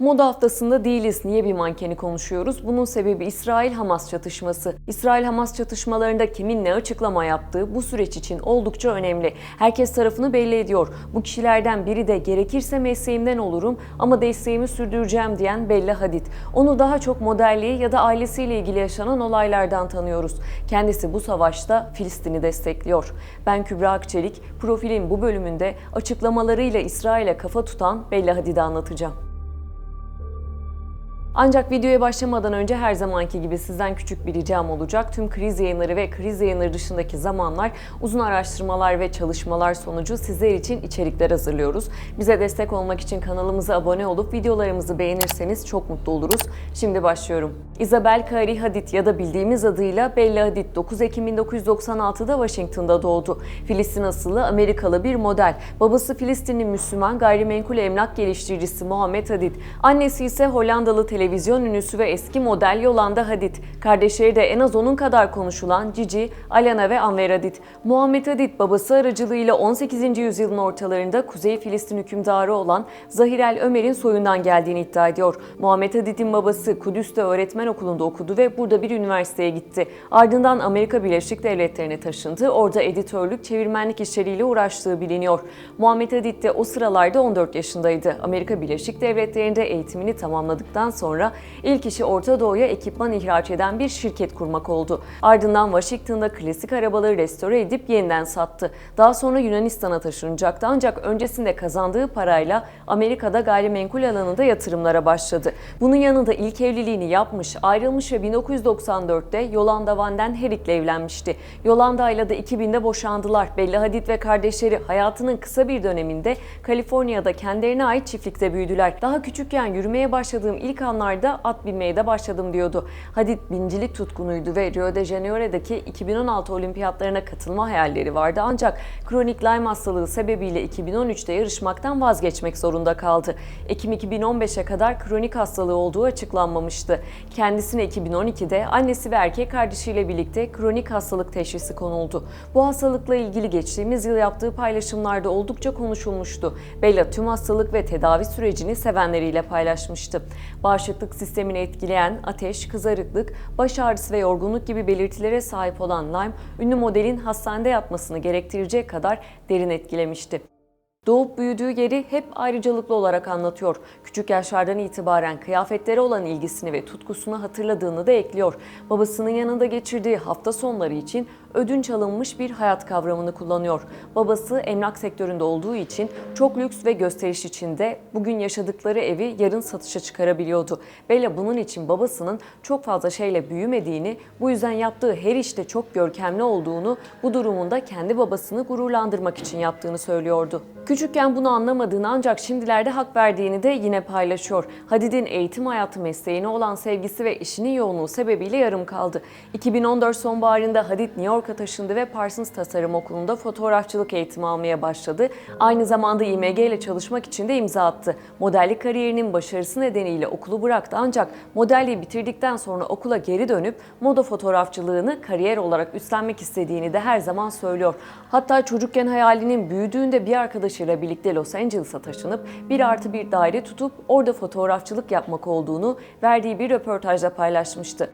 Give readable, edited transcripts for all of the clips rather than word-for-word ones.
Moda haftasında değiliz. Niye bir mankeni konuşuyoruz? Bunun sebebi İsrail-Hamas çatışması. İsrail-Hamas çatışmalarında kimin ne açıklama yaptığı bu süreç için oldukça önemli. Herkes tarafını belli ediyor. Bu kişilerden biri de gerekirse mesleğimden olurum ama desteğimi sürdüreceğim diyen Bella Hadid. Onu daha çok modelliği ya da ailesiyle ilgili yaşanan olaylardan tanıyoruz. Kendisi bu savaşta Filistin'i destekliyor. Ben Kübra Akçelik, Profil'in bu bölümünde açıklamalarıyla İsrail'e kafa tutan Bella Hadid'i anlatacağım. Ancak videoya başlamadan önce her zamanki gibi sizden küçük bir ricam olacak. Tüm kriz yayınları ve kriz yayınları dışındaki zamanlar uzun araştırmalar ve çalışmalar sonucu sizler için içerikler hazırlıyoruz. Bize destek olmak için kanalımıza abone olup videolarımızı beğenirseniz çok mutlu oluruz. Şimdi başlıyorum. Isabel Kari Hadid ya da bildiğimiz adıyla Bella Hadid 9 Ekim 1996'da Washington'da doğdu. Filistin asıllı Amerikalı bir model. Babası Filistinli Müslüman gayrimenkul emlak geliştiricisi Muhammed Hadid. Annesi ise Hollandalı televizyon ünlüsü ve eski model Yolanda Hadid. Kardeşleri de en az onun kadar konuşulan Gigi, Alana ve Anver Hadid. Muhammed Hadid babası aracılığıyla 18. yüzyılın ortalarında Kuzey Filistin hükümdarı olan Zahir el Ömer'in soyundan geldiğini iddia ediyor. Muhammed Hadid'in babası Kudüs'te öğretmen okulunda okudu ve burada bir üniversiteye gitti. Ardından Amerika Birleşik Devletleri'ne taşındı. Orada editörlük, çevirmenlik işleriyle uğraştığı biliniyor. Muhammed Hadid de o sıralarda 14 yaşındaydı. Amerika Birleşik Devletleri'nde eğitimini tamamladıktan sonra ilk işi Orta Doğu'ya ekipman ihraç eden bir şirket kurmak oldu. Ardından Washington'da klasik arabaları restore edip yeniden sattı. Daha sonra Yunanistan'a taşınacaktı ancak öncesinde kazandığı parayla Amerika'da gayrimenkul alanında yatırımlara başladı. Bunun yanında ilk evliliğini yapmış, ayrılmış ve 1994'te Yolanda Van den Herik'le evlenmişti. Yolanda ile de 2000'de boşandılar. Bella Hadid ve kardeşleri hayatının kısa bir döneminde Kaliforniya'da kendilerine ait çiftlikte büyüdüler. Daha küçükken yürümeye başladığım ilk anlarda at binmeye de başladım diyordu. Hadid bincilik tutkunuydu ve Rio de Janeiro'daki 2016 olimpiyatlarına katılma hayalleri vardı ancak kronik Lyme hastalığı sebebiyle 2013'te yarışmaktan vazgeçmek zorunda kaldı. Ekim 2015'e kadar kronik hastalığı olduğu açıklanmamıştı. Kendisine 2012'de annesi ve erkek kardeşiyle birlikte kronik hastalık teşhisi konuldu. Bu hastalıkla ilgili geçtiğimiz yıl yaptığı paylaşımlarda oldukça konuşulmuştu. Bella tüm hastalık ve tedavi sürecini sevenleriyle paylaşmıştı. Bağışıklık sistemini etkileyen ateş, kızarıklık, baş ağrısı ve yorgunluk gibi belirtilere sahip olan Lyme, ünlü modelin hastanede yatmasını gerektirecek kadar derin etkilemişti. Doğup büyüdüğü yeri hep ayrıcalıklı olarak anlatıyor. Küçük yaşlardan itibaren kıyafetlere olan ilgisini ve tutkusunu hatırladığını da ekliyor. Babasının yanında geçirdiği hafta sonları için ödünç alınmış bir hayat kavramını kullanıyor. Babası emlak sektöründe olduğu için çok lüks ve gösteriş içinde bugün yaşadıkları evi yarın satışa çıkarabiliyordu. Bella bunun için babasının çok fazla şeyle büyümediğini, bu yüzden yaptığı her işte çok görkemli olduğunu, bu durumunda kendi babasını gururlandırmak için yaptığını söylüyordu. Küçükken bunu anlamadığını ancak şimdilerde hak verdiğini de yine paylaşıyor. Hadid'in eğitim hayatı mesleğine olan sevgisi ve işinin yoğunluğu sebebiyle yarım kaldı. 2014 sonbaharında Hadid New York'a taşındı ve Parsons Tasarım Okulu'nda fotoğrafçılık eğitimi almaya başladı. Aynı zamanda IMG ile çalışmak için de imza attı. Modellik kariyerinin başarısı nedeniyle okulu bıraktı ancak modelliği bitirdikten sonra okula geri dönüp moda fotoğrafçılığını kariyer olarak üstlenmek istediğini de her zaman söylüyor. Hatta çocukken hayalinin büyüdüğünde bir arkadaşıyla birlikte Los Angeles'a taşınıp 1+1 daire tutup orada fotoğrafçılık yapmak olduğunu verdiği bir röportajda paylaşmıştı.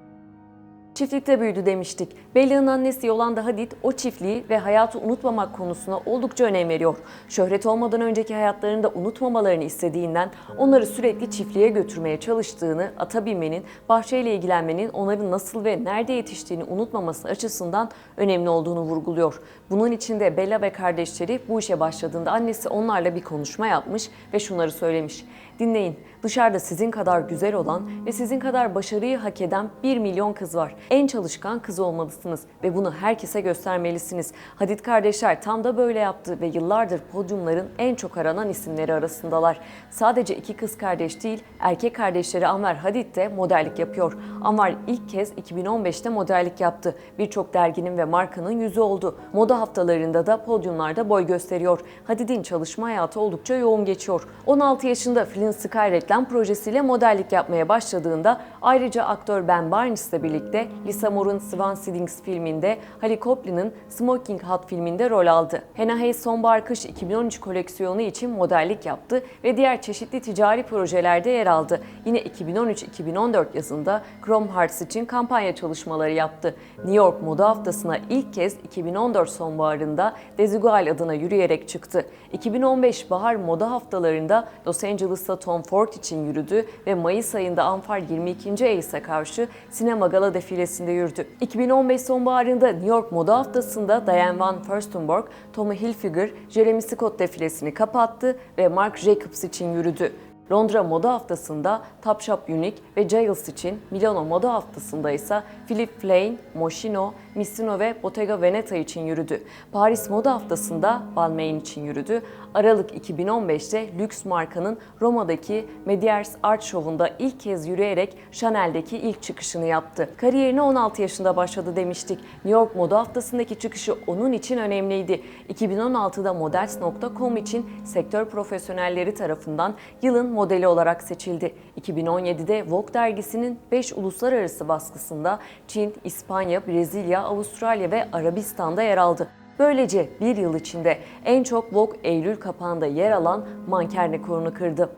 Çiftlikte büyüdü demiştik. Bella'nın annesi Yolanda Hadid o çiftliği ve hayatı unutmamak konusuna oldukça önem veriyor. Şöhret olmadan önceki hayatlarını da unutmamalarını istediğinden onları sürekli çiftliğe götürmeye çalıştığını, ata binmenin, bahçeyle ilgilenmenin onların nasıl ve nerede yetiştiğini unutmaması açısından önemli olduğunu vurguluyor. Bunun için de Bella ve kardeşleri bu işe başladığında annesi onlarla bir konuşma yapmış ve şunları söylemiş. Dinleyin, dışarıda sizin kadar güzel olan ve sizin kadar başarıyı hak eden 1 milyon kız var. En çalışkan kız olmalısınız ve bunu herkese göstermelisiniz. Hadid kardeşler tam da böyle yaptı ve yıllardır podyumların en çok aranan isimleri arasındalar. Sadece 2 kız kardeş değil, erkek kardeşleri Anver Hadid de modellik yapıyor. Anver ilk kez 2015'te modellik yaptı. Birçok derginin ve markanın yüzü oldu. Moda haftalarında da podyumlarda boy gösteriyor. Hadid'in çalışma hayatı oldukça yoğun geçiyor. 16 yaşında Flynn Sky reklam projesiyle modellik yapmaya başladığında ayrıca aktör Ben Barnes'la birlikte Lisa Moore'un Swan Siddings filminde, Haley Coplin'in Smoking Hot filminde rol aldı. Hannah Hayes sonbahar-kış 2013 koleksiyonu için modellik yaptı ve diğer çeşitli ticari projelerde yer aldı. Yine 2013-2014 yazında Chrome Hearts için kampanya çalışmaları yaptı. New York Moda Haftası'na ilk kez 2014 sonbaharında Desigual adına yürüyerek çıktı. 2015 bahar moda haftalarında Los Angeles'ta Tom Ford için yürüdü ve Mayıs ayında Anfar 22. Ace'e karşı sinema gala defilesinde yürüdü. 2015 sonbaharında New York Moda Haftası'nda Diane Van Furstenberg, Tommy Hilfiger, Jeremy Scott defilesini kapattı ve Marc Jacobs için yürüdü. Londra Moda Haftası'nda Topshop Unique ve Giles için, Milano Moda Haftası'nda ise Philippe Plein, Moschino, Missino ve Bottega Veneta için yürüdü. Paris Moda Haftası'nda Balmain için yürüdü. Aralık 2015'te lüks markanın Roma'daki Mediers Art Show'unda ilk kez yürüyerek Chanel'deki ilk çıkışını yaptı. Kariyerine 16 yaşında başladı demiştik. New York Moda Haftası'ndaki çıkışı onun için önemliydi. 2016'da Models.com için sektör profesyonelleri tarafından yılın modeli olarak seçildi. 2017'de Vogue dergisinin 5 uluslararası baskısında Çin, İspanya, Brezilya, Avustralya ve Arabistan'da yer aldı. Böylece bir yıl içinde en çok Vogue Eylül kapağında yer alan manken rekorunu kırdı.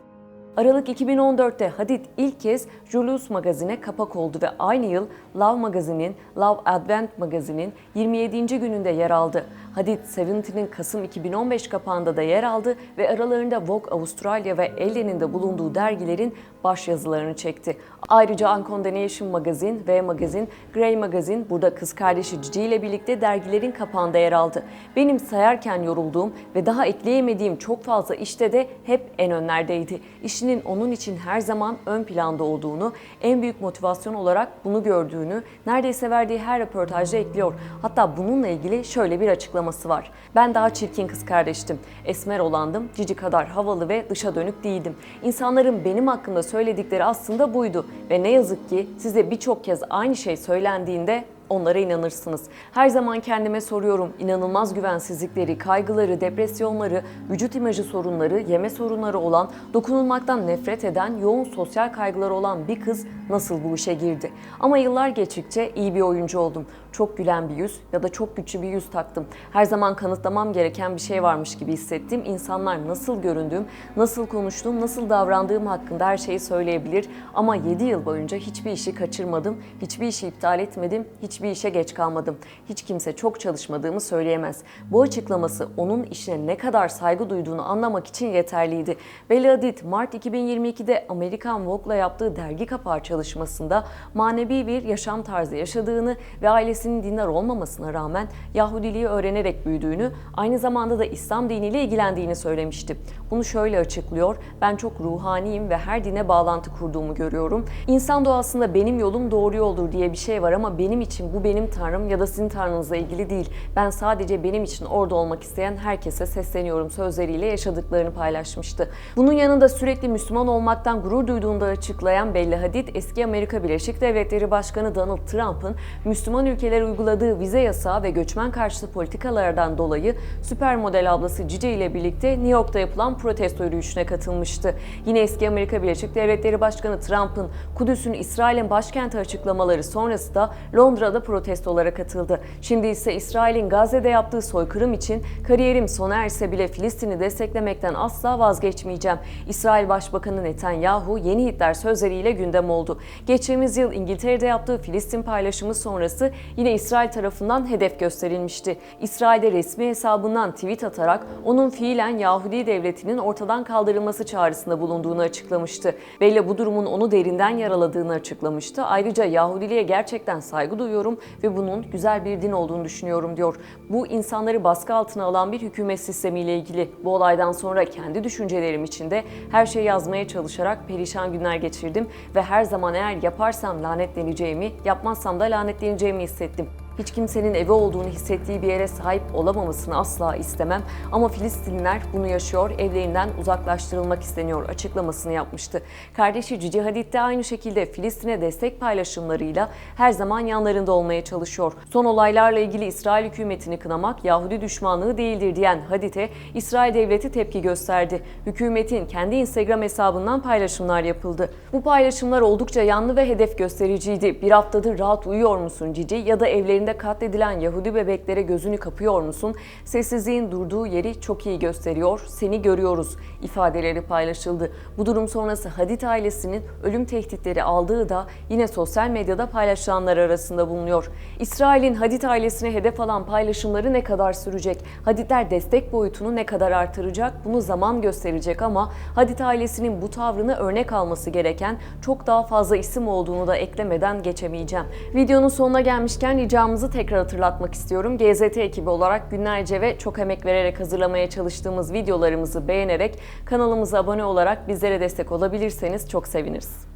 Aralık 2014'te Hadid ilk kez Julius Magazine'e kapak oldu ve aynı yıl Love Magazine'in, Love Advent Magazine'in 27. gününde yer aldı. Hadid, Seventi'nin Kasım 2015 kapağında da yer aldı ve aralarında Vogue Avustralya ve Ellen'in de bulunduğu dergilerin başyazılarını çekti. Ayrıca Uncondemnation Magazine, V Magazine, Grey Magazine, burada kız kardeşi Cici ile birlikte dergilerin kapağında yer aldı. Benim sayarken yorulduğum ve daha ekleyemediğim çok fazla işte de hep en önlerdeydi. İşinin onun için her zaman ön planda olduğunu, en büyük motivasyon olarak bunu gördüğünü neredeyse verdiği her röportajda ekliyor. Hatta bununla ilgili şöyle bir açıklaması var. Ben daha çirkin kız kardeştim. Esmer olandım, Cici kadar havalı ve dışa dönük değildim. İnsanların benim hakkımda söyledikleri aslında buydu ve ne yazık ki size birçok kez aynı şey söylendiğinde onlara inanırsınız. Her zaman kendime soruyorum, inanılmaz güvensizlikleri, kaygıları, depresyonları, vücut imajı sorunları, yeme sorunları olan, dokunulmaktan nefret eden, yoğun sosyal kaygıları olan bir kız nasıl bu işe girdi? Ama yıllar geçtikçe iyi bir oyuncu oldum. Çok gülen bir yüz ya da çok güçlü bir yüz taktım. Her zaman kanıtlamam gereken bir şey varmış gibi hissettim. İnsanlar nasıl göründüğüm, nasıl konuştuğum, nasıl davrandığım hakkında her şeyi söyleyebilir. Ama 7 yıl boyunca hiçbir işi kaçırmadım, hiçbir işi iptal etmedim, hiçbir işe geç kalmadım. Hiç kimse çok çalışmadığımı söyleyemez. Bu açıklaması onun işine ne kadar saygı duyduğunu anlamak için yeterliydi. Bella Hadid, Mart 2022'de American Vogue'la yaptığı dergi kapağı çalışmasında manevi bir yaşam tarzı yaşadığını ve ailesinin dindar olmamasına rağmen Yahudiliği öğrenerek büyüdüğünü, aynı zamanda da İslam diniyle ilgilendiğini söylemişti. Bunu şöyle açıklıyor: ben çok ruhaniyim ve her dine bağlantı kurduğumu görüyorum. İnsan doğasında benim yolum doğru yoldur diye bir şey var ama benim için bu benim tanrım ya da sizin tanrınızla ilgili değil. Ben sadece benim için orada olmak isteyen herkese sesleniyorum sözleriyle yaşadıklarını paylaşmıştı. Bunun yanında sürekli Müslüman olmaktan gurur duyduğunu da açıklayan Bella Hadid, eski Amerika Birleşik Devletleri Başkanı Donald Trump'ın Müslüman ülkelere uyguladığı vize yasağı ve göçmen karşıtı politikalardan dolayı süpermodel ablası Cici ile birlikte New York'ta yapılan protesto yürüyüşüne katılmıştı. Yine eski Amerika Birleşik Devletleri Başkanı Trump'ın Kudüs'ün İsrail'in başkenti açıklamaları sonrası da Londra'da protestolara katıldı. Şimdi ise İsrail'in Gazze'de yaptığı soykırım için kariyerim sona erse bile Filistin'i desteklemekten asla vazgeçmeyeceğim. İsrail Başbakanı Netanyahu yeni Hitler sözleriyle gündem oldu. Geçtiğimiz yıl İngiltere'de yaptığı Filistin paylaşımı sonrası yine İsrail tarafından hedef gösterilmişti. İsrail'de resmi hesabından tweet atarak onun fiilen Yahudi devletinin ortadan kaldırılması çağrısında bulunduğunu açıklamıştı. Bella bu durumun onu derinden yaraladığını açıklamıştı. Ayrıca Yahudiliğe gerçekten saygı duyuyorum ve bunun güzel bir din olduğunu düşünüyorum diyor. Bu insanları baskı altına alan bir hükümet sistemiyle ilgili. Bu olaydan sonra kendi düşüncelerim içinde her şeyi yazmaya çalışarak perişan günler geçirdim ve her zaman eğer yaparsam lanetleneceğimi, yapmazsam da lanetleneceğimi hissettim. Hiç kimsenin evi olduğunu hissettiği bir yere sahip olamamasını asla istemem ama Filistinliler bunu yaşıyor, evlerinden uzaklaştırılmak isteniyor açıklamasını yapmıştı. Kardeşi Gigi Hadid de aynı şekilde Filistin'e destek paylaşımlarıyla her zaman yanlarında olmaya çalışıyor. Son olaylarla ilgili İsrail hükümetini kınamak Yahudi düşmanlığı değildir diyen Hadid'e İsrail devleti tepki gösterdi. Hükümetin kendi Instagram hesabından paylaşımlar yapıldı. Bu paylaşımlar oldukça yanlı ve hedef göstericiydi. Bir haftadır rahat uyuyor musun Cici ya da evlerinde katledilen Yahudi bebeklere gözünü kapıyor musun? Sessizliğin durduğu yeri çok iyi gösteriyor. Seni görüyoruz ifadeleri paylaşıldı. Bu durum sonrası Hadid ailesinin ölüm tehditleri aldığı da yine sosyal medyada paylaşılanlar arasında bulunuyor. İsrail'in Hadid ailesine hedef alan paylaşımları ne kadar sürecek? Hadidler destek boyutunu ne kadar artıracak? Bunu zaman gösterecek ama Hadid ailesinin bu tavrını örnek alması gereken çok daha fazla isim olduğunu da eklemeden geçemeyeceğim. Videonun sonuna gelmişken ricamızı tekrar hatırlatmak istiyorum. GZT ekibi olarak günlerce ve çok emek vererek hazırlamaya çalıştığımız videolarımızı beğenerek kanalımıza abone olarak bizlere destek olabilirseniz çok seviniriz.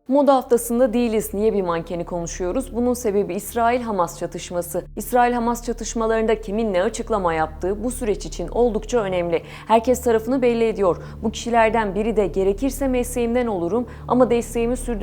Moda haftasında değiliz. Niye bir mankeni konuşuyoruz? Bunun sebebi İsrail-Hamas çatışması. İsrail-Hamas çatışmalarında kimin ne açıklama yaptığı bu süreç için oldukça önemli. Herkes tarafını belli ediyor. Bu kişilerden biri de gerekirse mesleğimden olurum ama desteğimi sürdürürüm